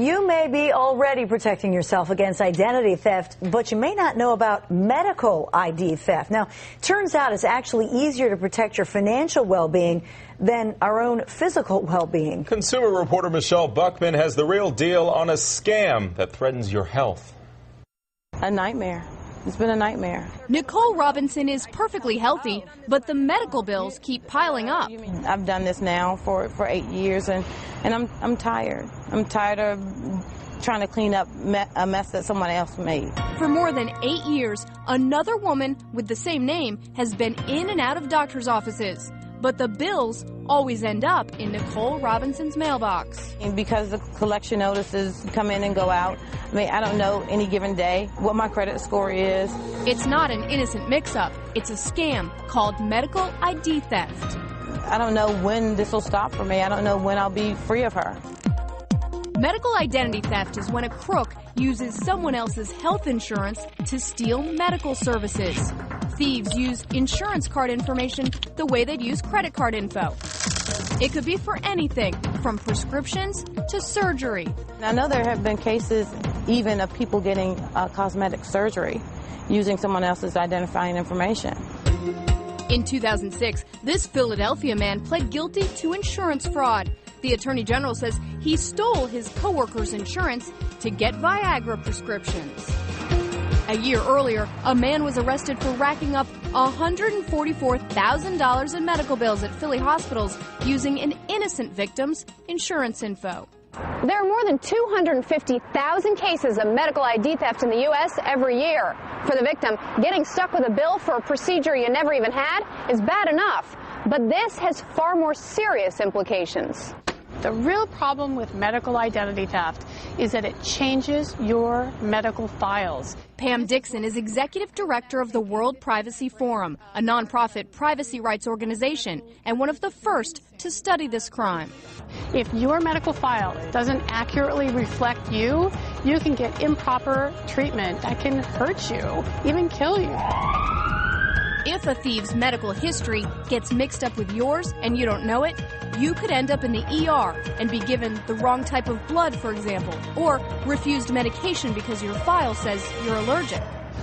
You may be already protecting yourself against identity theft, but you may not know about medical ID theft. Now, turns out it's actually easier to protect your financial well-being than our own physical well-being. Consumer reporter Michelle Buckman has the real deal on a scam that threatens your health. A nightmare. It's been a nightmare. Nicole Robinson is perfectly healthy, but the medical bills keep piling up. I've done this now for 8 years, and I'm tired. I'm tired of trying to clean up a mess that someone else made. For more than 8 years, another woman with the same name has been in and out of doctor's offices. But the bills always end up in Nicole Robinson's mailbox. And because the collection notices come in and go out, I mean, I don't know any given day what my credit score is. It's not an innocent mix-up. It's a scam called medical ID theft. I don't know when this will stop for me. I don't know when I'll be free of her. Medical identity theft is when a crook uses someone else's health insurance to steal medical services. Thieves use insurance card information the way they'd use credit card info. It could be for anything from prescriptions to surgery. I know there have been cases even of people getting cosmetic surgery using someone else's identifying information. In 2006, this Philadelphia man pled guilty to insurance fraud. The Attorney General says he stole his coworker's insurance to get Viagra prescriptions. A year earlier, a man was arrested for racking up $144,000 in medical bills at Philly hospitals using an innocent victim's insurance info. There are more than 250,000 cases of medical ID theft in the U.S. every year. For the victim, getting stuck with a bill for a procedure you never even had is bad enough. But this has far more serious implications. The real problem with medical identity theft is that it changes your medical files. Pam Dixon is executive director of the World Privacy Forum, a nonprofit privacy rights organization, and one of the first to study this crime. If your medical file doesn't accurately reflect you, you can get improper treatment that can hurt you, even kill you. If a thief's medical history gets mixed up with yours and you don't know it, you could end up in the ER and be given the wrong type of blood, for example, or refused medication because your file says you're allergic.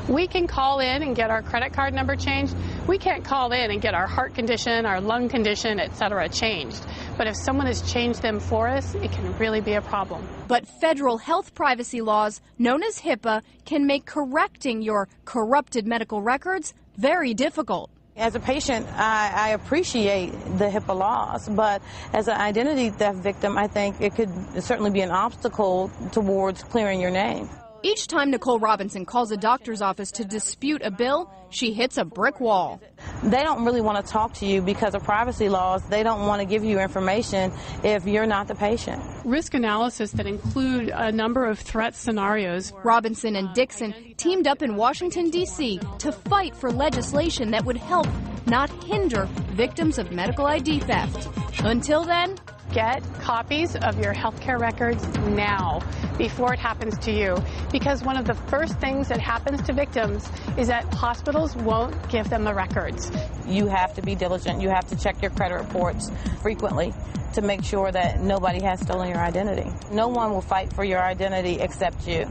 We can call in and get our credit card number changed. We can't call in and get our heart condition, our lung condition, etc. changed. But if someone has changed them for us, it can really be a problem. But federal health privacy laws, known as HIPAA, can make correcting your corrupted medical records very difficult. As a patient, I appreciate the HIPAA laws, but as an identity theft victim, I think it could certainly be an obstacle towards clearing your name. Each time Nicole Robinson calls a doctor's office to dispute a bill, she hits a brick wall. They don't really want to talk to you because of privacy laws. They don't want to give you information if you're not the patient. Risk analysis that include a number of threat scenarios. Robinson and Dixon teamed up in Washington, D.C. to fight for legislation that would help, not hinder, victims of medical ID theft. Until then, get copies of your healthcare records now, before it happens to you. Because one of the first things that happens to victims is that hospitals won't give them the records. You have to be diligent. You have to check your credit reports frequently to make sure that nobody has stolen your identity. No one will fight for your identity except you.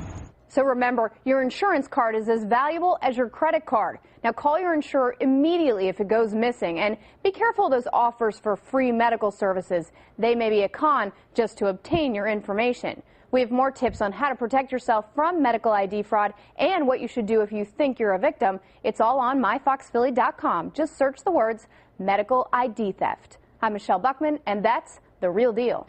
So remember, your insurance card is as valuable as your credit card. Now call your insurer immediately if it goes missing, and be careful of those offers for free medical services. They may be a con just to obtain your information. We have more tips on how to protect yourself from medical ID fraud and what you should do if you think you're a victim. It's all on myfoxphilly.com. Just search the words medical ID theft. I'm Michelle Buckman, and that's The Real Deal.